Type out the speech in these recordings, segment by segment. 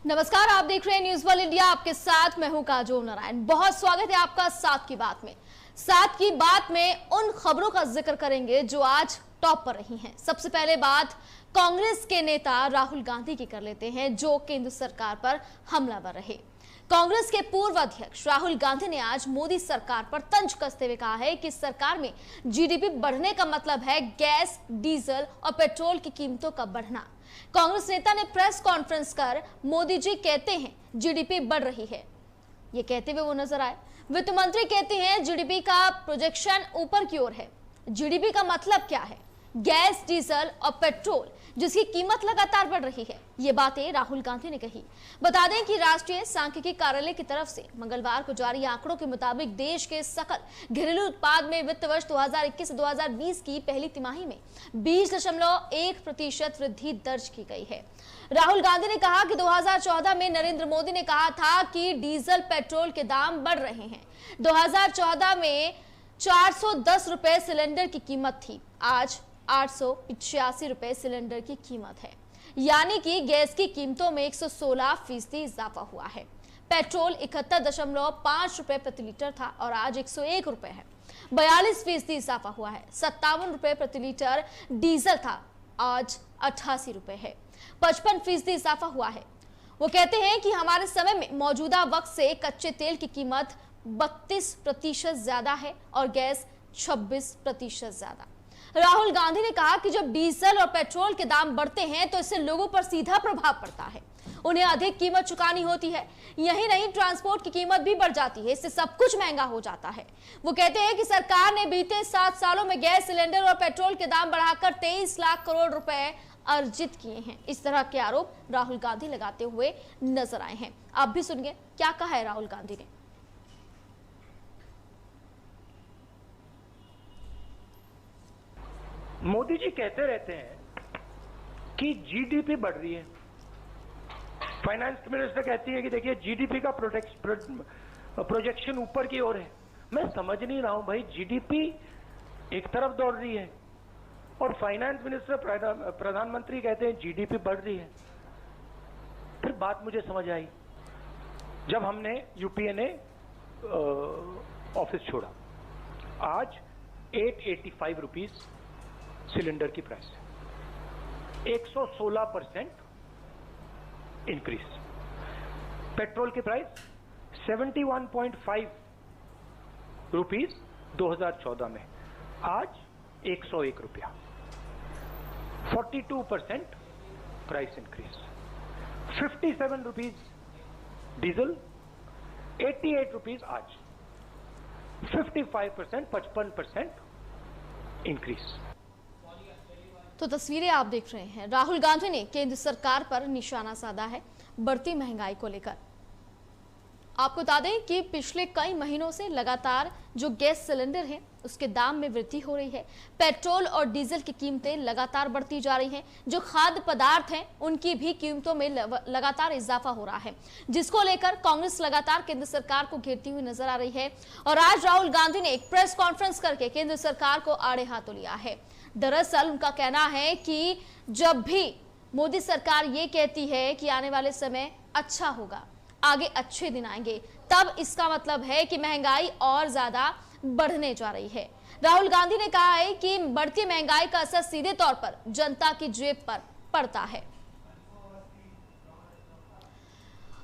नमस्कार, आप देख रहे हैं न्यूज वर्ल्ड इंडिया। आपके साथ मैं हूं काजोल नारायण। बहुत स्वागत है आपका साथ की बात में। साथ की बात में उन खबरों का जिक्र करेंगे जो आज टॉप पर रही हैं। सबसे पहले बात कांग्रेस के नेता राहुल गांधी की कर लेते हैं, जो केंद्र सरकार पर हमलावर रहे। कांग्रेस के पूर्व अध्यक्ष राहुल गांधी ने आज मोदी सरकार पर तंज कसते हुए कहा है कि सरकार में जीडीपी बढ़ने का मतलब है गैस, डीजल और पेट्रोल की कीमतों का बढ़ना। कांग्रेस नेता ने प्रेस कॉन्फ्रेंस कर मोदी जी कहते हैं जीडीपी बढ़ रही है, ये कहते हुए वो नजर आए। वित्त मंत्री कहते हैं जीडीपी का प्रोजेक्शन ऊपर की ओर है। जीडीपी का मतलब क्या है? गैस, डीजल और पेट्रोल जिसकी कीमत लगातार बढ़ रही है। ये बातें राहुल गांधी ने कही। बता दें कि राष्ट्रीय सांख्यिकी कार्यालय की तरफ से मंगलवार को जारी आंकड़ों के मुताबिक देश के सकल घरेलू उत्पाद में वित्त वर्ष 2021-2020 की पहली तिमाही में 20.1% वृद्धि दर्ज की गई है। राहुल गांधी ने कहा कि 2014 में नरेंद्र मोदी ने कहा था कि डीजल, पेट्रोल के दाम बढ़ रहे हैं। 2014 में 410 रुपए सिलेंडर की कीमत थी, आज 885 रुपए सिलेंडर की कीमत है, यानी कि गैस की कीमतों में 116% इजाफा हुआ है। पेट्रोल 71.5 रुपए प्रति लीटर था और आज 101 रुपए है, 42% इजाफा हुआ है। 57 रुपए प्रति लीटर डीजल था, आज 88 रुपए है, 55% इजाफा हुआ है। वो कहते हैं कि हमारे समय में मौजूदा वक्त से कच्चे तेल की कीमत 32% ज्यादा है और गैस 26% ज्यादा। राहुल गांधी ने कहा कि जब डीजल और पेट्रोल के दाम बढ़ते हैं तो इससे लोगों पर सीधा प्रभाव पड़ता है, उन्हें अधिक कीमत चुकानी होती है। यही नहीं, ट्रांसपोर्ट की कीमत भी बढ़ जाती है, इससे सब कुछ महंगा हो जाता है। वो कहते हैं कि सरकार ने बीते 7 सालों में गैस सिलेंडर और पेट्रोल के दाम बढ़ाकर 23 लाख करोड़ रुपए अर्जित किए हैं। इस तरह के आरोप राहुल गांधी लगाते हुए नजर आए हैं। आप भी सुनिए क्या कहा है राहुल गांधी ने। मोदी जी कहते रहते हैं कि जीडीपी बढ़ रही है। फाइनेंस मिनिस्टर कहती है कि देखिए जीडीपी का प्रोजेक्शन ऊपर की ओर है। मैं समझ नहीं रहा हूं भाई, जीडीपी एक तरफ दौड़ रही है और फाइनेंस मिनिस्टर, प्रधानमंत्री कहते हैं जीडीपी बढ़ रही है। फिर बात मुझे समझ आई जब हमने यूपीए ने ऑफिस छोड़ा। आज 885 रुपीज सिलेंडर की प्राइस है, 116% इंक्रीज। पेट्रोल की प्राइस 71.5 रुपीज 2014 में, आज 101 रुपया, 42% price increase. 57 rupees diesel, 88 rupees आज, 55%, 55% इंक्रीज। तो तस्वीरें आप देख रहे हैं। राहुल गांधी ने केंद्र सरकार पर निशाना साधा है बढ़ती महंगाई को लेकर। आपको बता दें कि पिछले कई महीनों से लगातार जो गैस सिलेंडर है उसके दाम में वृद्धि हो रही है। पेट्रोल और डीजल की कीमतें लगातार बढ़ती जा रही हैं। जो खाद्य पदार्थ हैं उनकी भी कीमतों में लगातार इजाफा हो रहा है, जिसको लेकर कांग्रेस लगातार केंद्र सरकार को घेरती हुई नजर आ रही है। और आज राहुल गांधी ने एक प्रेस कॉन्फ्रेंस करके केंद्र सरकार को आड़े हाथों लिया है। दरअसल उनका कहना है कि जब भी मोदी सरकार ये कहती है कि आने वाले समय अच्छा होगा, आगे अच्छे दिन आएंगे, तब इसका मतलब है कि महंगाई और ज्यादा बढ़ने जा रही है। राहुल गांधी ने कहा है कि बढ़ती महंगाई का असर सीधे तौर पर जनता की जेब पर पड़ता है।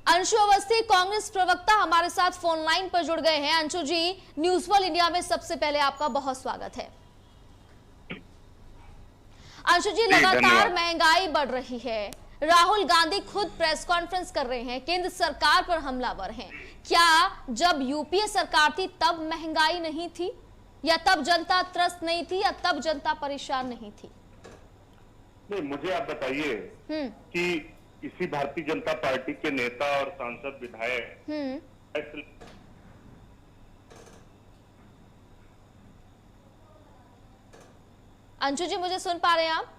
अंशु अवस्थी कांग्रेस प्रवक्ता हमारे साथ फोन लाइन पर जुड़ गए हैं। अंशु जी, न्यूज वर्ल्ड इंडिया में सबसे पहले आपका बहुत स्वागत है। अंशु जी, लगातार महंगाई बढ़ रही है, राहुल गांधी खुद प्रेस कॉन्फ्रेंस कर रहे हैं, केंद्र सरकार पर हमलावर हैं। क्या जब यूपीए सरकार थी तब महंगाई नहीं थी, या तब जनता त्रस्त नहीं थी, या तब जनता परेशान नहीं थी? नहीं, मुझे आप बताइए कि इसी भारतीय जनता पार्टी के नेता और सांसद विधायक अंशु जी, मुझे सुन पा रहे हैं आप?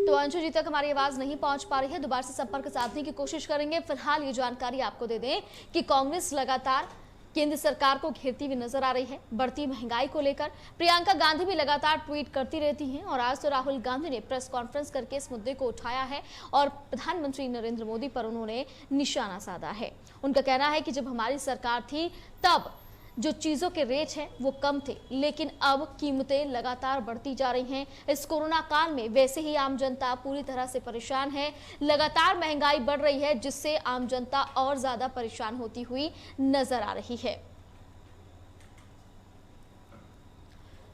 तो अंशु जी तक हमारी आवाज नहीं पहुंच पा रही है, दोबारा से संपर्क साधने की कोशिश करेंगे। फिलहाल ये जानकारी आपको दे दें कि कांग्रेस लगातार केंद्र सरकार को घेरती हुई नजर आ रही है। बढ़ती महंगाई को लेकर प्रियंका गांधी भी लगातार ट्वीट करती रहती हैं और आज तो राहुल गांधी ने प्रेस कॉन्फ्रेंस करके इस मुद्दे को उठाया है और प्रधानमंत्री नरेंद्र मोदी पर उन्होंने निशाना साधा है। उनका कहना है कि जब हमारी सरकार थी तब जो चीजों के रेट हैं वो कम थे, लेकिन अब कीमतें लगातार बढ़ती जा रही हैं। इस कोरोना काल में वैसे ही आम जनता पूरी तरह से परेशान है। लगातार महंगाई बढ़ रही है जिससे आम जनता और ज्यादा परेशान होती हुई नजर आ रही है।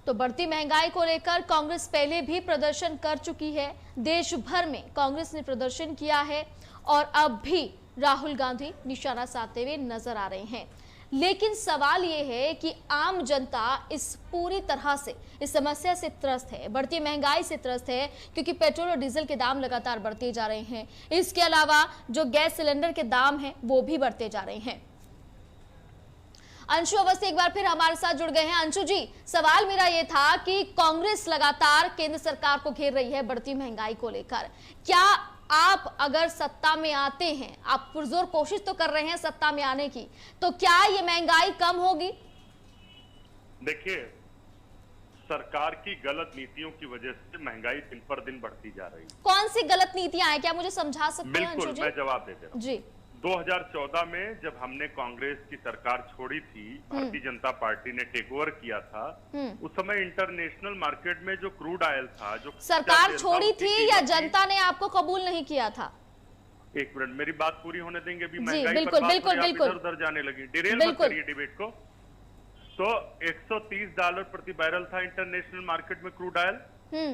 तो बढ़ती महंगाई को लेकर कांग्रेस पहले भी प्रदर्शन कर चुकी है। देश भर में कांग्रेस ने प्रदर्शन किया है और अब भी राहुल गांधी निशाना साधते हुए नजर आ रहे हैं। लेकिन सवाल यह है कि आम जनता इस पूरी तरह से इस समस्या से त्रस्त है, बढ़ती महंगाई से त्रस्त है, क्योंकि पेट्रोल और डीजल के दाम लगातार बढ़ते जा रहे हैं। इसके अलावा जो गैस सिलेंडर के दाम हैं वो भी बढ़ते जा रहे हैं। अंशु अवस्थी एक बार फिर हमारे साथ जुड़ गए हैं। अंशु जी, सवाल मेरा यह था कि कांग्रेस लगातार केंद्र सरकार को घेर रही है बढ़ती महंगाई को लेकर। क्या आप अगर सत्ता में आते हैं, आप पुरजोर कोशिश तो कर रहे हैं सत्ता में आने की, तो क्या ये महंगाई कम होगी? देखिए, सरकार की गलत नीतियों की वजह से महंगाई दिन पर दिन बढ़ती जा रही है। कौन सी गलत नीतियां हैं, क्या मुझे समझा सकते हैं? बिल्कुल, मैं जवाब दे रहा हूं जी। 2014 में जब हमने कांग्रेस की सरकार छोड़ी थी, भारतीय जनता पार्टी ने टेक ओवर किया था, उस समय इंटरनेशनल मार्केट में जो क्रूड ऑयल था, जो सरकार छोड़ी थी या जनता ने आपको कबूल नहीं किया था? एक मिनट, मेरी बात पूरी होने देंगे। भी महंगाई बिल्कुल, पर बिल्कुल, बिल्कुल। इधर उधर जाने लगी, डिरेल मत करिए डिबेट को। तो $130 प्रति बैरल था इंटरनेशनल मार्केट में क्रूड ऑयल।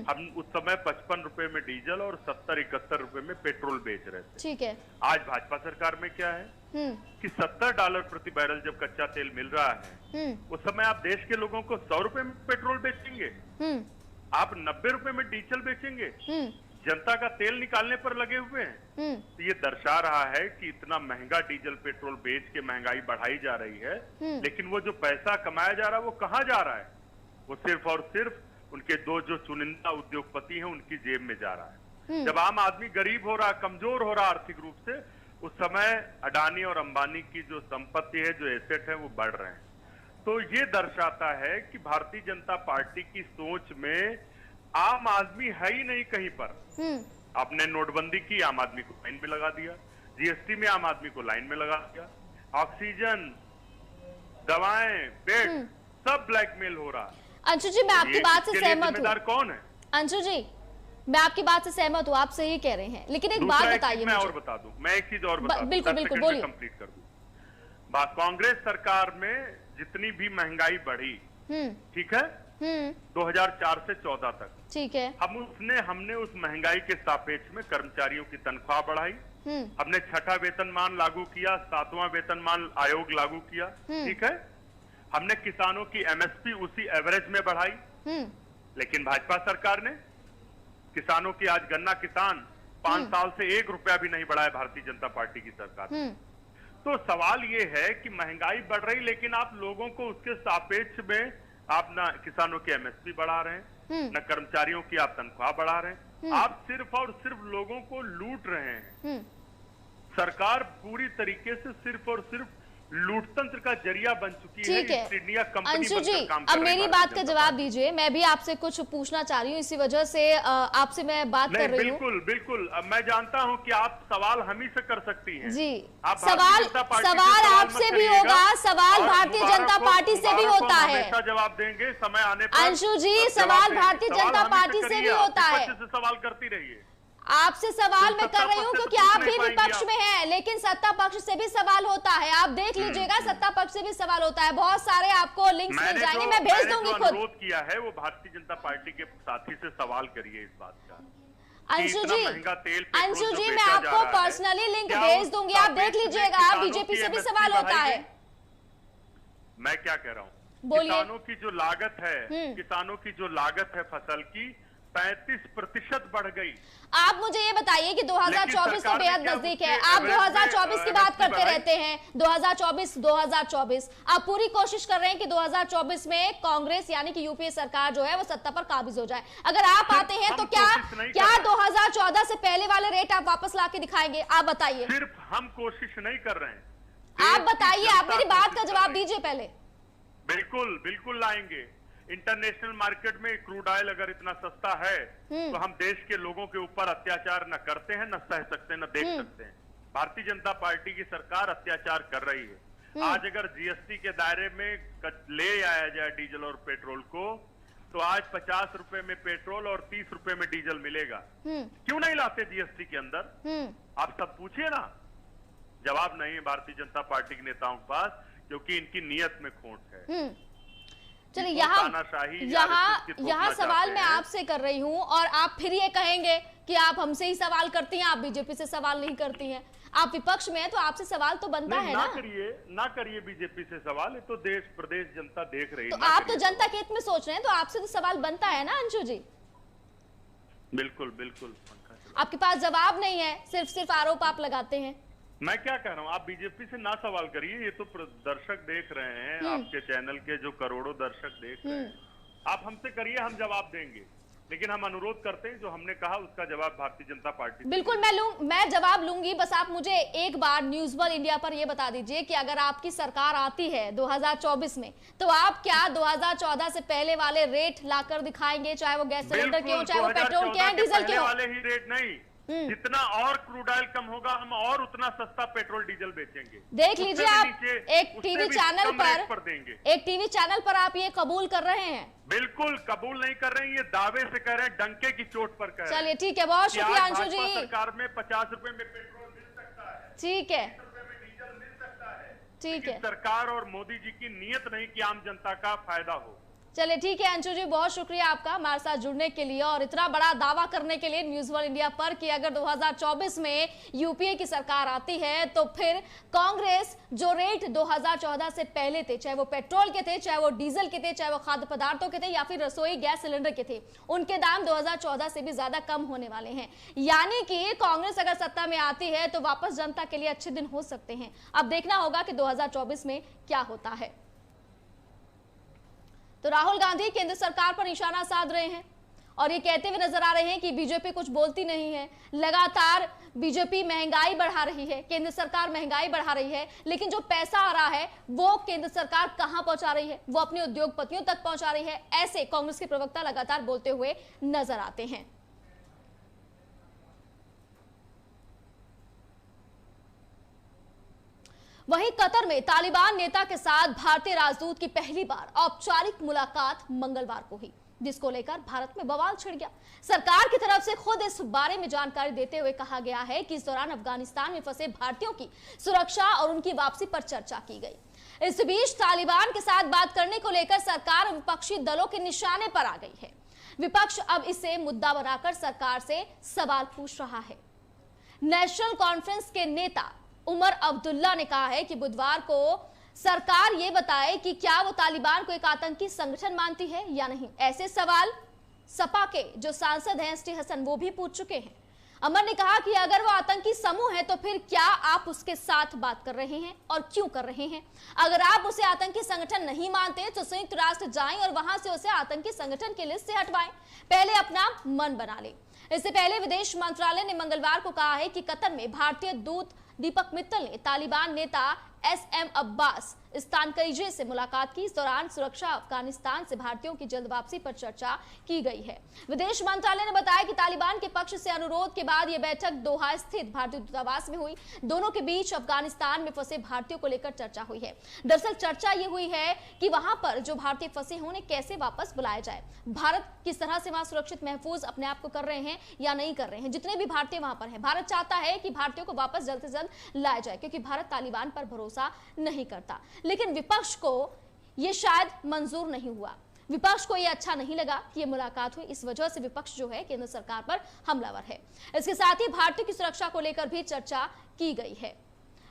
हम उस समय 55 रुपए में डीजल और 70-71 रुपए में पेट्रोल बेच रहे थे। ठीक है। आज भाजपा सरकार में क्या है कि $70 प्रति बैरल जब कच्चा तेल मिल रहा है, उस समय आप देश के लोगों को 100 रुपए में पेट्रोल बेचेंगे, आप 90 रुपए में डीजल बेचेंगे, जनता का तेल निकालने पर लगे हुए हैं। तो ये दर्शा रहा है कि इतना महंगा डीजल पेट्रोल बेच के महंगाई बढ़ाई जा रही है, लेकिन वो जो पैसा कमाया जा रहा है वो कहाँ जा रहा है? वो सिर्फ और सिर्फ उनके दो जो चुनिंदा उद्योगपति हैं उनकी जेब में जा रहा है। जब आम आदमी गरीब हो रहा, कमजोर हो रहा आर्थिक रूप से, उस समय अडानी और अंबानी की जो संपत्ति है, जो एसेट है, वो बढ़ रहे हैं। तो ये दर्शाता है कि भारतीय जनता पार्टी की सोच में आम आदमी है ही नहीं कहीं पर। आपने नोटबंदी की, आम आदमी को लाइन में लगा दिया। जीएसटी में आम आदमी को लाइन में लगा दिया। ऑक्सीजन, दवाएं, बेड सब ब्लैकमेल हो रहा है। अंशु जी, मैं आपकी बात से सहमत हूँ। जिम्मेदार कौन है? अंशु जी, मैं आपकी बात से सहमत हूँ, आप सही कह रहे हैं, लेकिन एक बात बताइए। मैं और बता दूं, मैं एक चीज और बता दूं, बिल्कुल बिल्कुल, बोलिए। कंप्लीट कर दूं। कांग्रेस सरकार में जितनी भी महंगाई बढ़ी, ठीक है, 2004 से 14 तक, ठीक है, हमने उस महंगाई के सापेक्ष में कर्मचारियों की तनख्वाह बढ़ाई, हमने 6ठा वेतनमान लागू किया, 7वां वेतनमान आयोग लागू किया, ठीक है, हमने किसानों की एमएसपी उसी एवरेज में बढ़ाई। लेकिन भाजपा सरकार ने किसानों की, आज गन्ना किसान 5 साल से 1 रुपया भी नहीं बढ़ाया भारतीय जनता पार्टी की सरकार। तो सवाल ये है कि महंगाई बढ़ रही, लेकिन आप लोगों को उसके सापेक्ष में आप ना किसानों की एमएसपी बढ़ा रहे हैं, न कर्मचारियों की आप तनख्वाह बढ़ा रहे हैं, आप सिर्फ और सिर्फ लोगों को लूट रहे हैं। सरकार पूरी तरीके से सिर्फ और सिर्फ लूटतंत्र का जरिया बन चुकी है। इंडिया कंपनी अंशु जी, अब मेरी बात का जवाब दीजिए। मैं भी आपसे कुछ पूछना चाह रही हूँ, इसी वजह से आपसे मैं बात कर रही हूँ। बिल्कुल बिल्कुल, मैं जानता हूँ कि आप सवाल हम ही से कर सकती हैं। जी, सवाल आपसे भी होगा, सवाल भारतीय जनता पार्टी से भी होता है। जवाब देंगे समय आने पर। अंशु जी, सवाल भारतीय जनता पार्टी से भी होता है। सवाल करती रहिए। आपसे सवाल मैं कर रही हूँ क्योंकि आप भी विपक्ष में हैं, लेकिन सत्ता पक्ष से भी सवाल होता है। आप देख लीजिएगा, सत्ता पक्ष से भी सवाल होता है। बहुत सारे आपको लिंक्स मिल जाएंगे, मैं भेज दूंगी खुद। अनुरोध किया है वो भारतीय जनता पार्टी के साथी से सवाल करिए इस बात का। अंशु जी, मैं आपको पर्सनली लिंक भेज दूंगी, आप देख लीजिएगा। बीजेपी से भी सवाल होता है। मैं क्या कह रहा हूँ, बोलिए। किसानों की जो लागत है, किसानों की जो लागत है फसल की 35% बढ़ गई। आप मुझे ये बताइए कि 2024 तो बेहद नजदीक है, आप 2024 की बात करते रहते हैं, 2024। आप पूरी कोशिश कर रहे हैं कि 2024 में कांग्रेस यानी कि यूपीए सरकार जो है वो सत्ता पर काबिज हो जाए। अगर आप आते हैं तो क्या 2014 से पहले वाले रेट आप वापस ला के दिखाएंगे? आप बताइए। सिर्फ हम कोशिश नहीं कर रहे हैं, आप बताइए, आप मेरी बात का जवाब दीजिए पहले। बिल्कुल बिल्कुल लाएंगे। इंटरनेशनल मार्केट में क्रूड ऑयल अगर इतना सस्ता है तो हम देश के लोगों के ऊपर अत्याचार न करते हैं, न सह सकते हैं, न देख सकते हैं। भारतीय जनता पार्टी की सरकार अत्याचार कर रही है। आज अगर जीएसटी के दायरे में ले आया जाए डीजल और पेट्रोल को, तो आज 50 रुपए में पेट्रोल और 30 रुपए में डीजल मिलेगा। क्यों नहीं लाते जीएसटी के अंदर? आप सब पूछिए ना। जवाब नहीं है भारतीय जनता पार्टी के नेताओं के पास, क्योंकि इनकी नियत में खोट है। चलिए, यहाँ सवाल मैं आपसे कर रही हूँ और आप फिर ये कहेंगे कि आप हमसे ही सवाल करती हैं, आप बीजेपी से सवाल नहीं करती हैं। आप विपक्ष में हैं तो आपसे सवाल तो बनता है ना। ना करिए बीजेपी से सवाल, ये तो देश प्रदेश जनता देख रही है। तो आप तो जनता के हित में सोच रहे हैं, तो आपसे तो सवाल बनता है ना अंशु जी। बिल्कुल बिल्कुल। आपके पास जवाब नहीं है, सिर्फ आरोप आप लगाते हैं। मैं क्या कह रहा हूँ, आप बीजेपी से ना सवाल करिए, ये तो दर्शक देख रहे हैं, आपके चैनल के जो करोड़ों दर्शक देख रहे हैं। आप हमसे करिए, हम जवाब देंगे, लेकिन हम अनुरोध करते हैं जो हमने कहा उसका जवाब भारतीय जनता पार्टी। बिल्कुल मैं जवाब लूंगी, बस आप मुझे एक बार न्यूज़ वर्ल्ड इंडिया पर यह बता दीजिए कि अगर आपकी सरकार आती है 2024 में, तो आप क्या 2014 से पहले वाले रेट लाकर दिखाएंगे, चाहे वो गैस सिलेंडर के हो, चाहे वो पेट्रोल के, डीजल के हो? वाले ही रेट नहीं, जितना और क्रूड ऑयल कम होगा हम और उतना सस्ता पेट्रोल डीजल बेचेंगे। देख लीजिए, आप एक टीवी चैनल पर देंगे, एक टीवी चैनल पर आप ये कबूल कर रहे हैं। बिल्कुल कबूल नहीं कर रहे हैं, ये दावे से कह रहे हैं, डंके की चोट पर कह रहे हैं। चलिए ठीक है, बहुत शुक्रिया अंशु जी। सरकार में 50 रुपए में पेट्रोल मिल सकता है, ठीक है, 30 रुपए में डीजल मिल सकता है, ठीक है। सरकार और मोदी जी की नीयत नहीं कि आम जनता का फायदा हो। चलिए ठीक है अंशु जी, बहुत शुक्रिया आपका हमारे साथ जुड़ने के लिए और इतना बड़ा दावा करने के लिए न्यूज़ वर्ल्ड इंडिया पर कि अगर 2024 में यूपीए की सरकार आती है तो फिर कांग्रेस जो रेट 2014 से पहले थे, चाहे वो पेट्रोल के थे, चाहे वो डीजल के थे, चाहे वो खाद्य पदार्थों के थे या फिर रसोई गैस सिलेंडर के थे, उनके दाम 2014 से भी ज्यादा कम होने वाले हैं। यानी कि कांग्रेस अगर सत्ता में आती है तो वापस जनता के लिए अच्छे दिन हो सकते हैं। अब देखना होगा कि 2024 में क्या होता है। तो राहुल गांधी केंद्र सरकार पर निशाना साध रहे हैं और ये कहते हुए नजर आ रहे हैं कि बीजेपी कुछ बोलती नहीं है। लगातार बीजेपी महंगाई बढ़ा रही है, केंद्र सरकार महंगाई बढ़ा रही है, लेकिन जो पैसा आ रहा है वो केंद्र सरकार कहां पहुंचा रही है? वो अपने उद्योगपतियों तक पहुंचा रही है। ऐसे कांग्रेस के प्रवक्ता लगातार बोलते हुए नजर आते हैं। वहीं कतर में तालिबान नेता के साथ भारतीय राजदूत की पहली बार औपचारिक मुलाकात मंगलवार को हुई, जिसको लेकर भारत में बवाल छिड़ गया। सरकार की तरफ से खुद इस बारे में जानकारी देते हुए कहा गया है कि इस दौरान अफगानिस्तान में फंसे भारतीयों की सुरक्षा और उनकी वापसी पर चर्चा की गई। इस बीच तालिबान के साथ बात करने को लेकर सरकार और विपक्षी दलों के निशाने पर आ गई है। विपक्ष अब इसे मुद्दा बनाकर सरकार से सवाल पूछ रहा है। नेशनल कॉन्फ्रेंस के नेता उमर अब्दुल्ला ने कहा है कि बुधवार को सरकार ये बताए कि क्या वो तालिबान को एक आतंकी संगठन मानती है या नहीं। ऐसे सवाल सपा के जो सांसद हैं एसटी हसन वो भी पूछ चुके हैं। अमर ने कहा कि अगर वो आतंकी समूह है तो फिर क्या आप उसके साथ बात कर रहे हैं और क्यों कर रहे हैं? अगर आप उसे आतंकी संगठन नहीं मानते तो संयुक्त राष्ट्र जाएं और वहां से उसे आतंकी संगठन की लिस्ट से हटवाएं। पहले अपना मन बना ले। इससे पहले विदेश मंत्रालय ने मंगलवार को कहा है कि कतर में भारतीय दूत दीपक मित्तल ने तालिबान नेता एसएम अब्बास इस्तानकईजे से मुलाकात की। इस दौरान सुरक्षा अफगानिस्तान से भारतीयों की जल्द वापसी पर चर्चा की गई है। विदेश मंत्रालय ने बताया कि तालिबान के पक्ष से अनुरोध के बाद यह बैठक दोहा स्थित भारतीय दूतावास में हुई। दोनों के बीच अफगानिस्तान में फंसे भारतीयों को लेकर चर्चा हुई है। दरअसल चर्चा ये हुई है कि वहां पर जो भारतीय फंसे हैं उन्हें कैसे वापस बुलाया जाए। भारत किस तरह से वहां सुरक्षित महफूज अपने आप को कर रहे हैं या नहीं कर रहे हैं। जितने भी भारतीय वहां पर हैं, भारत चाहता है कि भारतीयों को वापस जल्द से जल्द लाया जाए, क्योंकि भारत तालिबान पर भरोसा नहीं करता। लेकिन विपक्ष को यह शायद मंजूर नहीं हुआ। विपक्ष को यह अच्छा नहीं लगा कि यह मुलाकात हुई। इस वजह से विपक्ष जो है केंद्र सरकार पर हमलावर है। इसके साथ ही भारतीयों की सुरक्षा को लेकर भी चर्चा की गई है।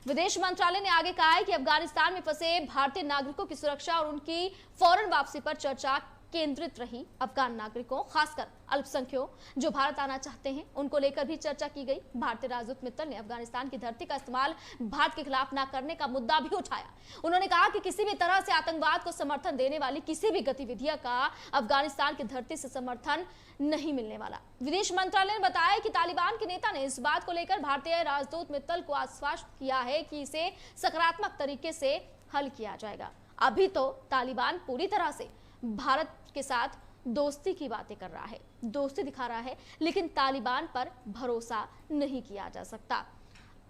विदेश मंत्रालय ने आगे कहा है कि अफगानिस्तान में फंसे भारतीय नागरिकों की सुरक्षा और उनकी फौरन वापसी पर चर्चा केंद्रित रही। अफगान नागरिकों, खासकर अल्पसंख्यकों जो भारत आना चाहते हैं, उनको लेकर भी चर्चा की गई। भारतीय राजदूत मित्तल ने अफगानिस्तान की धरती का इस्तेमाल भारत के खिलाफ न करने का मुद्दा भी उठाया। उन्होंने कहा कि किसी भी तरह से आतंकवाद को समर्थन देने वाली किसी भी गतिविधियों का अफगानिस्तान की धरती से समर्थन नहीं मिलने वाला। विदेश मंत्रालय ने बताया कि तालिबान के नेता ने इस बात को लेकर भारतीय राजदूत मित्तल को आश्वस्त किया है कि इसे सकारात्मक तरीके से हल किया जाएगा। अभी तो तालिबान पूरी तरह से भारत के साथ दोस्ती की बातें कर रहा है, दोस्ती दिखा रहा है, लेकिन तालिबान पर भरोसा नहीं किया जा सकता।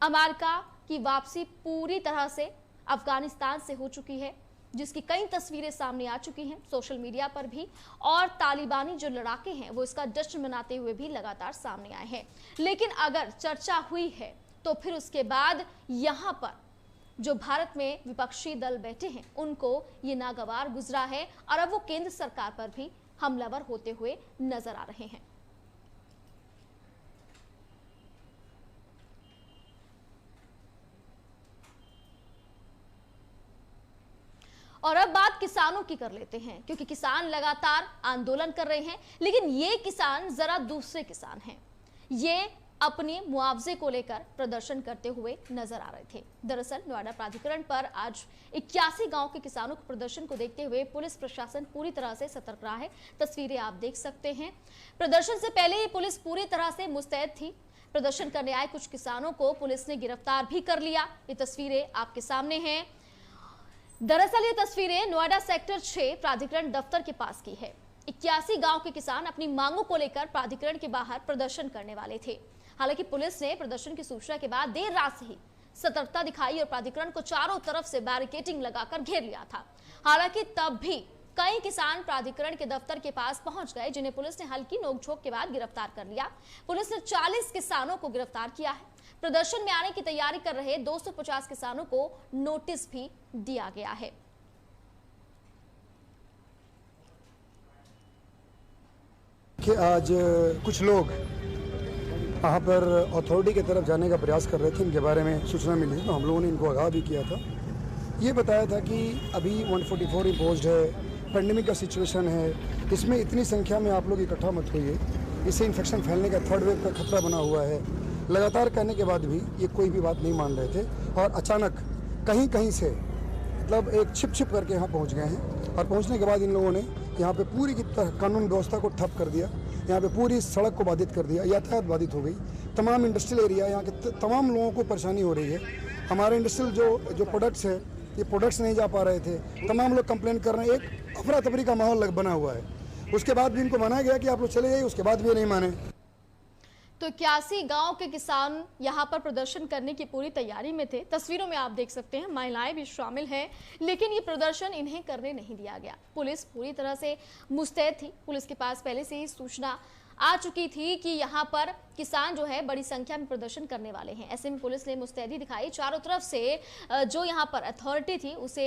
अमेरिका की वापसी पूरी तरह से अफगानिस्तान से हो चुकी है, जिसकी कई तस्वीरें सामने आ चुकी हैं सोशल मीडिया पर भी, और तालिबानी जो लड़ाके हैं वो इसका जश्न मनाते हुए भी लगातार सामने आए हैं। लेकिन अगर चर्चा हुई है तो फिर उसके बाद यहाँ पर जो भारत में विपक्षी दल बैठे हैं उनको ये नागवार गुजरा है और अब वो केंद्र सरकार पर भी हमलावर होते हुए नजर आ रहे हैं। और अब बात किसानों की कर लेते हैं, क्योंकि किसान लगातार आंदोलन कर रहे हैं, लेकिन ये किसान जरा दूसरे किसान हैं। ये अपने मुआवजे को लेकर प्रदर्शन करते हुए नजर आ रहे थे। दरअसल नोएडा प्राधिकरण पर आज 81 गांव के किसानों के प्रदर्शन को देखते हुए पुलिस प्रशासन पूरी तरह से सतर्क रहा है। तस्वीरें आप देख सकते हैं। प्रदर्शन से पहले ही पुलिस पूरी तरह से मुस्तैद थी। प्रदर्शन करने आए कुछ किसानों को पुलिस ने गिरफ्तार भी कर लिया। ये तस्वीरें आपके सामने हैं। दरअसल ये तस्वीरें नोएडा सेक्टर 6 प्राधिकरण दफ्तर के पास की है। 81 गांव के किसान अपनी मांगों को लेकर प्राधिकरण के बाहर प्रदर्शन करने वाले थे। हालांकि पुलिस ने प्रदर्शन की सूचना के बाद देर रात से ही सतर्कता दिखाई और प्राधिकरण को चारों तरफ से बैरिकेडिंग लगाकर घेर लिया था। हालांकि तब भी कई किसान प्राधिकरण के दफ्तर के पास पहुंच गए, जिन्हें पुलिस ने हल्की नोकझोंक के बाद गिरफ्तार कर लिया। पुलिस ने 40 किसानों को गिरफ्तार किया है। प्रदर्शन में आने की तैयारी कर रहे 250 किसानों को नोटिस भी दिया गया है। कि आज कुछ लोग यहाँ पर अथॉरिटी की तरफ जाने का प्रयास कर रहे थे। इनके बारे में सूचना मिली थी तो हम लोगों ने इनको आगाह भी किया था। ये बताया था कि अभी 144 इम्पोज्ड है, पेंडेमिक का सिचुएशन है, इसमें इतनी संख्या में आप लोग इकट्ठा मत होइए, इससे इन्फेक्शन फैलने का थर्ड वेव का खतरा बना हुआ है। लगातार कहने के बाद भी ये कोई भी बात नहीं मान रहे थे और अचानक कहीं कहीं से मतलब एक छिप करके यहाँ पहुँच गए हैं। और पहुँचने के बाद इन लोगों ने यहाँ पे पूरी की कानून व्यवस्था को ठप कर दिया। यहाँ पे पूरी सड़क को बाधित कर दिया, यातायात बाधित हो गई। तमाम इंडस्ट्रियल एरिया, यहाँ के तमाम लोगों को परेशानी हो रही है। हमारे इंडस्ट्रियल जो प्रोडक्ट्स है, ये प्रोडक्ट्स नहीं जा पा रहे थे। तमाम लोग कंप्लेन कर रहे हैं। एक अफरा तफरी का माहौल बना हुआ है। उसके बाद भी इनको मनाया गया कि आप लोग चले जाइए, उसके बाद भी नहीं माने। तो 81 गांव के किसान यहां पर प्रदर्शन करने की पूरी तैयारी में थे। तस्वीरों में आप देख सकते हैं महिलाएं भी शामिल हैं, लेकिन ये प्रदर्शन इन्हें करने नहीं दिया गया। पुलिस पूरी तरह से मुस्तैद थी। पुलिस के पास पहले से ही सूचना आ चुकी थी कि यहाँ पर किसान जो है बड़ी संख्या में प्रदर्शन करने वाले हैं। ऐसे में पुलिस ने मुस्तैदी दिखाई। चारों तरफ से जो यहाँ पर अथॉरिटी थी उसे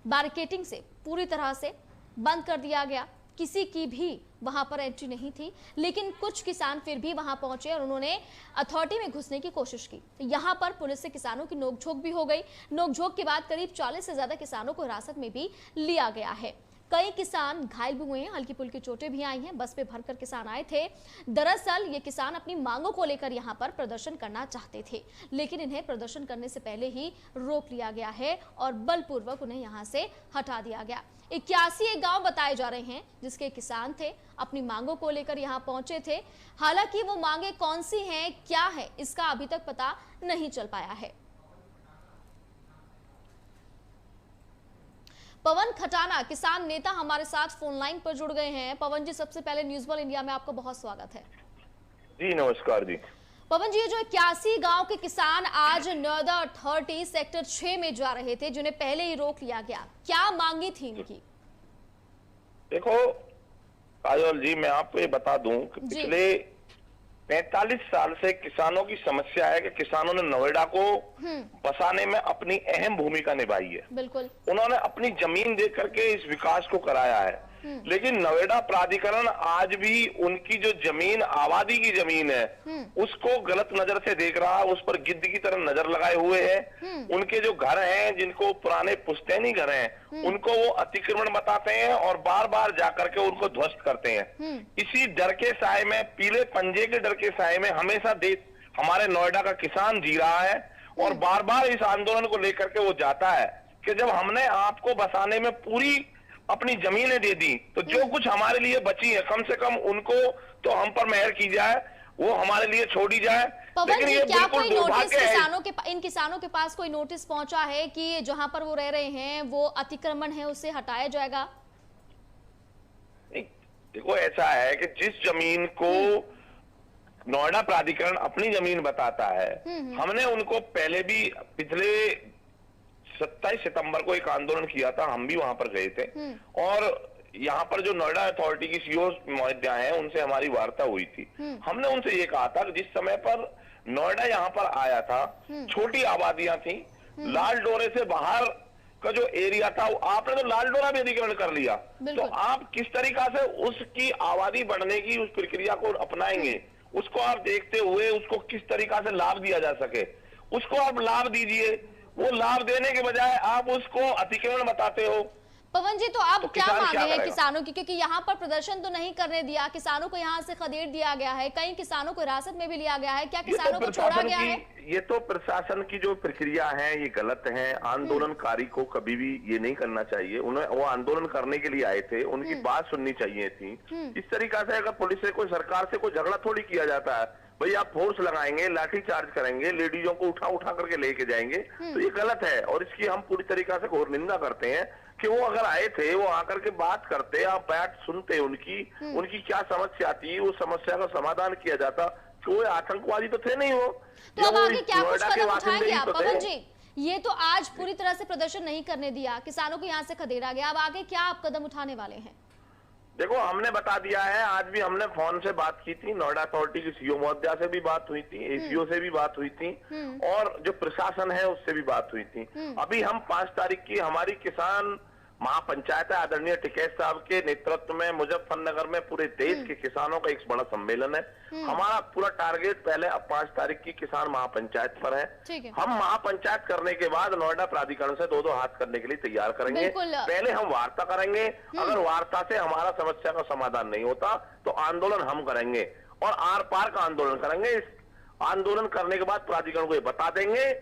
बैरिकेडिंग से पूरी तरह से बंद कर दिया गया। किसी की भी वहां पर एंट्री नहीं थी, लेकिन कुछ किसान फिर भी वहां पहुंचे और उन्होंने अथॉरिटी में घुसने की कोशिश की। तो यहां पर पुलिस से किसानों की नोकझोंक भी हो गई। नोकझोंक के बाद करीब 40 से ज्यादा किसानों को हिरासत में भी लिया गया है। कई किसान घायल भी हुए हैं, हल्की फुल्की चोटें भी आई हैं। बस पे भरकर किसान आए थे। दरअसल ये किसान अपनी मांगों को लेकर यहाँ पर प्रदर्शन करना चाहते थे, लेकिन इन्हें प्रदर्शन करने से पहले ही रोक लिया गया है और बलपूर्वक उन्हें यहाँ से हटा दिया गया। 81 गांव बताए जा रहे हैं जिसके किसान थे, अपनी मांगों को लेकर यहाँ पहुंचे थे। हालांकि वो मांगे कौन सी हैं, क्या है, इसका अभी तक पता नहीं चल पाया है। पवन खटाना किसान नेता हमारे साथ फोन लाइन पर जुड़ गए हैं। पवन जी, सबसे पहले न्यूज वर्ल्ड इंडिया में आपका बहुत स्वागत है। जी नमस्कार जी। पवन जी, जो 81 गांव के किसान आज नोएडा अथॉरिटी सेक्टर 6 में जा रहे थे, जिन्हें पहले ही रोक लिया गया, क्या मांगी थी इनकी? देखो काजोल जी, मैं आपको ये बता दूं कि पिछले 45 साल से किसानों की समस्या है कि किसानों ने नोएडा को बसाने में अपनी अहम भूमिका निभाई है। बिल्कुल। उन्होंने अपनी जमीन दे करके इस विकास को कराया है। लेकिन नोएडा प्राधिकरण आज भी उनकी जो जमीन, आबादी की जमीन है, उसको गलत नजर से देख रहा है, उस पर गिद्ध की तरह नजर लगाए हुए है। उनके जो घर हैं, जिनको पुराने पुश्तैनी घर हैं, उनको वो अतिक्रमण बताते हैं और बार बार जाकर के उनको ध्वस्त करते हैं। इसी डर के साए में, पीले पंजे के डर के साए में हमेशा हमारे नोएडा का किसान जी रहा है और बार बार इस आंदोलन को लेकर के वो जाता है कि जब हमने आपको बसाने में पूरी अपनी जमीनें दे दी, तो जो कुछ हमारे लिए बची है, कम से कम उनको तो हम पर मेहर की जाए, वो हमारे लिए छोड़ी जाए। लेकिन ये क्या कोई नोटिस इन किसानों के पास कोई नोटिस पहुंचा है कि जहां पर वो रह रहे हैं वो अतिक्रमण है, उससे हटाया जाएगा? देखो, ऐसा है कि जिस जमीन को नोएडा प्राधिकरण अपनी जमीन बताता है, हमने उनको पहले भी पिछले 27 सितंबर को एक आंदोलन किया था, हम भी वहां पर गए थे और यहाँ पर जो नोएडा अथॉरिटी की सीईओ महोदया हैं, उनसे हमारी वार्ता हुई थी। हमने उनसे ये कहा था कि जिस समय पर नोएडा यहाँ पर आया था, छोटी आबादियां थी, लाल डोरे से बाहर का जो एरिया था, आपने तो लाल डोरा भी अधिग्रहण कर लिया, तो आप किस तरीका से उसकी आबादी बढ़ने की उस प्रक्रिया को अपनाएंगे, उसको आप देखते हुए उसको किस तरीका से लाभ दिया जा सके, उसको आप लाभ दीजिए। वो लाभ देने के बजाय आप उसको अतिक्रमण बताते हो। पवन जी, तो आप तो क्या मांगे हैं किसानों की? क्योंकि यहाँ पर प्रदर्शन तो नहीं करने दिया, किसानों को यहाँ से खदेड़ दिया गया है, कई किसानों को हिरासत में भी लिया गया है, क्या किसानों को छोड़ा गया है? ये तो प्रशासन की जो प्रक्रिया है ये गलत है। आंदोलनकारी को कभी भी ये नहीं करना चाहिए। उन्हें, वो आंदोलन करने के लिए आए थे, उनकी बात सुननी चाहिए थी। इस तरीका से अगर पुलिस से कोई, सरकार से कोई झगड़ा थोड़ी किया जाता है। भाई आप फोर्स लगाएंगे, लाठी चार्ज करेंगे, लेडीजों को उठा उठा करके लेके जाएंगे, तो ये गलत है और इसकी हम पूरी तरीका से घोर निंदा करते हैं कि वो अगर आए थे, वो आकर के बात करते, आप बैठ सुनते, उनकी क्या समस्या थी, उस समस्या का समाधान किया जाता। कोई आतंकवादी तो थे नहीं वो। तो अब आगे क्या कुछ कदम उठाएंगे आप पवन जी? ये तो आज पूरी तरह से प्रदर्शन नहीं करने दिया, किसानों को यहाँ से खदेड़ा गया, अब आगे क्या आप कदम उठाने वाले हैं? देखो, हमने बता दिया है, आज भी हमने फोन से बात की थी, नोएडा अथॉरिटी की सीईओ महोदया से भी बात हुई थी, एसीओ से भी बात हुई थी और जो प्रशासन है उससे भी बात हुई थी। अभी हम 5 तारीख की हमारी किसान महापंचायत है, आदरणीय टिकैत साहब के नेतृत्व में मुजफ्फरनगर में पूरे देश के किसानों का एक बड़ा सम्मेलन है। हमारा पूरा टारगेट पहले अब 5 तारीख की किसान महापंचायत पर है। हम महापंचायत करने के बाद नोएडा प्राधिकरण से 2-2 हाथ करने के लिए तैयार करेंगे। पहले हम वार्ता करेंगे, अगर वार्ता से हमारा समस्या का समाधान नहीं होता तो आंदोलन हम करेंगे और आर पार का आंदोलन करेंगे। इस आंदोलन करने के बाद प्राधिकरण को ये बता देंगे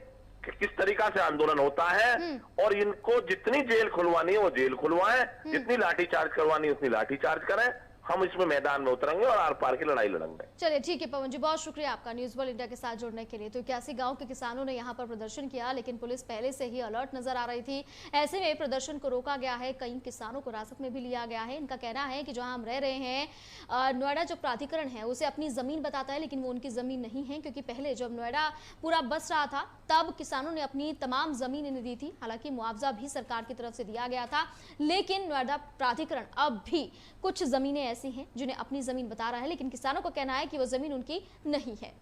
कि किस तरीका से आंदोलन होता है और इनको जितनी जेल खुलवानी है वो जेल खुलवाएं, जितनी लाठी चार्ज करवानी है उतनी लाठी चार्ज करें। हम इसमें मैदान में उतरेंगे और आर पार की लड़ाई लड़ेंगे। चलिए ठीक है पवन जी, बहुत शुक्रिया आपका न्यूज़ वर्ल्ड इंडिया के साथ जुड़ने के लिए। तो 81 गांव के किसानों ने यहां पर प्रदर्शन किया, लेकिन पुलिस पहले से ही अलर्ट नजर आ रही थी। ऐसे में प्रदर्शन को रोका गया है, कई किसानों को हिरासत में भी लिया गया है। इनका कहना है कि जहां हम रह रहे हैं, नोएडा जो प्राधिकरण है उसे अपनी जमीन बताता है, लेकिन वो उनकी जमीन नहीं है, क्योंकि पहले जब नोएडा पूरा बस रहा था तब किसानों ने अपनी तमाम जमीन इन्हें दी थी। हालांकि मुआवजा भी सरकार की तरफ से दिया गया था, लेकिन नोएडा प्राधिकरण अब भी कुछ जमीनें ऐसी हैं जिन्हें अपनी जमीन बता रहा है, लेकिन किसानों को कहना है कि वो जमीन उनकी नहीं है।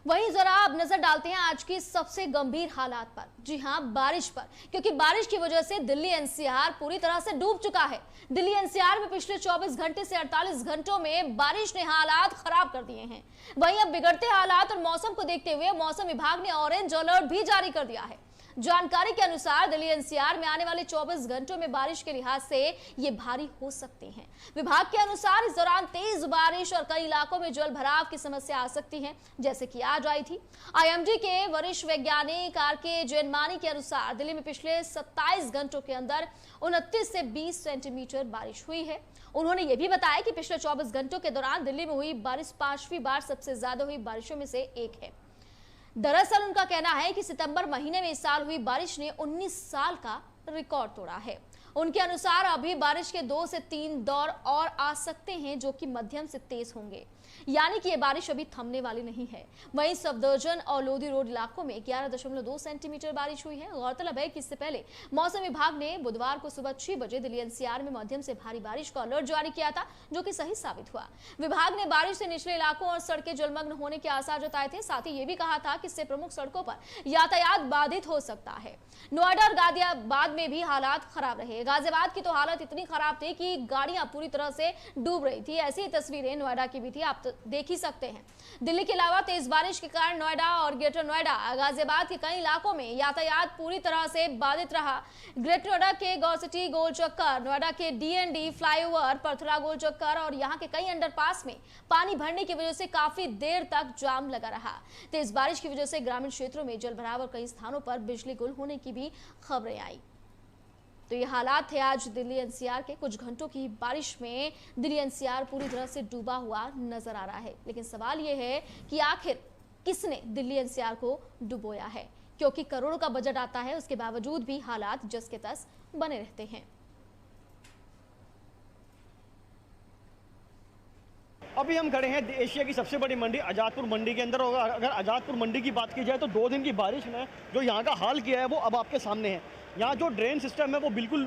वहीं जरा अब नजर डालते हैं आज की सबसे गंभीर हालात पर। जी हां, बारिश पर, क्योंकि बारिश की वजह से दिल्ली एनसीआर पूरी तरह से डूब चुका है। दिल्ली एनसीआर में पिछले 24 घंटे से 48 घंटों में बारिश ने हालात खराब कर दिए हैं। वहीं अब बिगड़ते हालात और मौसम को देखते हुए मौसम विभाग ने ऑरेंज अलर्ट भी जारी कर दिया है। जानकारी के अनुसार दिल्ली एनसीआर में आने वाले 24 घंटों में बारिश के लिहाज से ये भारी हो सकते हैं। विभाग के अनुसार इस दौरान तेज बारिश और कई इलाकों में जल भराव की समस्या आ सकती है, जैसे कि आज आई थी। आईएमडी के वरिष्ठ वैज्ञानिक आर.के. जैनमानी के अनुसार दिल्ली में पिछले 27 घंटों के अंदर 29 से 20 सेंटीमीटर बारिश हुई है। उन्होंने ये भी बताया कि पिछले 24 घंटों के दौरान दिल्ली में हुई बारिश 5वीं बार सबसे ज्यादा हुई बारिशों में से एक है। दरअसल उनका कहना है कि सितंबर महीने में इस साल हुई बारिश ने 19 साल का रिकॉर्ड तोड़ा है। उनके अनुसार अभी बारिश के 2 से 3 दौर और आ सकते हैं, जो कि मध्यम से तेज होंगे। यानी कि ये बारिश अभी थमने वाली नहीं है। वहीं सफदरजंग और लोधी रोड इलाकों में 11.2 सेंटीमीटर बारिश हुई है। गौरतलब है कि इससे पहले मौसम विभाग ने बुधवार को सुबह 6 बजे दिल्ली एनसीआर में मध्यम से भारी बारिश का अलर्ट जारी किया था, जो कि सही साबित हुआ। विभाग ने बारिश से निचले इलाकों और सड़कें जलमग्न होने के आसार जताए थे। साथ ही ये भी कहा था कि इससे प्रमुख सड़कों पर यातायात बाधित हो सकता है। नोएडा और गाजियाबाद में भी हालात खराब रहे। गाजियाबाद की तो हालत इतनी खराब थी कि गाड़ियां पूरी तरह से डूब रही थी। ऐसी ही तस्वीरें नोएडा की भी थी, आप देख ही सकते हैं। दिल्ली के अलावा तेज बारिश के कारण नोएडा और ग्रेटर नोएडा, गाजियाबाद के कई इलाकों में यातायात पूरी तरह से बाधित रहा। ग्रेटर नोएडा के गौर सिटी गोल चक्कर, नोएडा के डीएनडी फ्लाईओवर, परथला गोल चक्कर और यहाँ के कई अंडरपास में पानी भरने की वजह से काफी देर तक जाम लगा रहा। तेज बारिश की वजह से ग्रामीण क्षेत्रों में जलभराव और कई स्थानों पर बिजली गुल होने की भी खबरें आई। तो ये हालात थे आज दिल्ली एनसीआर के। कुछ घंटों की बारिश में दिल्ली एनसीआर पूरी तरह से डूबा हुआ नजर आ रहा है। लेकिन सवाल ये है कि आखिर किसने दिल्ली एनसीआर को डुबोया है, क्योंकि करोड़ों का बजट आता है, उसके बावजूद भी हालात जस के तस बने रहते हैं। अभी हम खड़े हैं एशिया की सबसे बड़ी मंडी आज़ादपुर मंडी के अंदर। होगा अगर आज़ादपुर मंडी की बात की जाए तो 2 दिन की बारिश ने जो यहाँ का हाल किया है वो अब आपके सामने है। यहाँ जो ड्रेन सिस्टम है वो बिल्कुल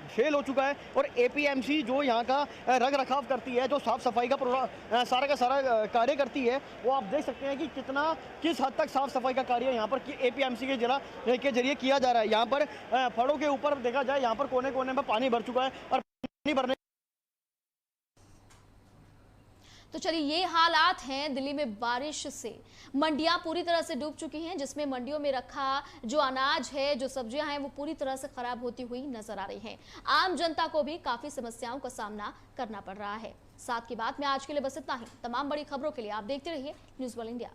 फेल हो चुका है और एपीएमसी जो यहाँ का रख रखाव करती है, जो साफ़ सफाई का सारा का सारा कार्य करती है, वो आप देख सकते हैं कि किस हद तक साफ़ सफाई का कार्य यहाँ पर एपीएमसी के जरिए किया जा रहा है। यहाँ पर फड़ों के ऊपर देखा जाए, यहाँ पर कोने कोने में पानी भर चुका है और पानी भरने तो चलिए ये हालात हैं दिल्ली में बारिश से। मंडियां पूरी तरह से डूब चुकी हैं, जिसमें मंडियों में रखा जो अनाज है, जो सब्जियां हैं, वो पूरी तरह से खराब होती हुई नजर आ रही हैं। आम जनता को भी काफी समस्याओं का सामना करना पड़ रहा है। साथ की बात में आज के लिए बस इतना ही। तमाम बड़ी खबरों के लिए आप देखते रहिए न्यूज़ वर्ल्ड इंडिया।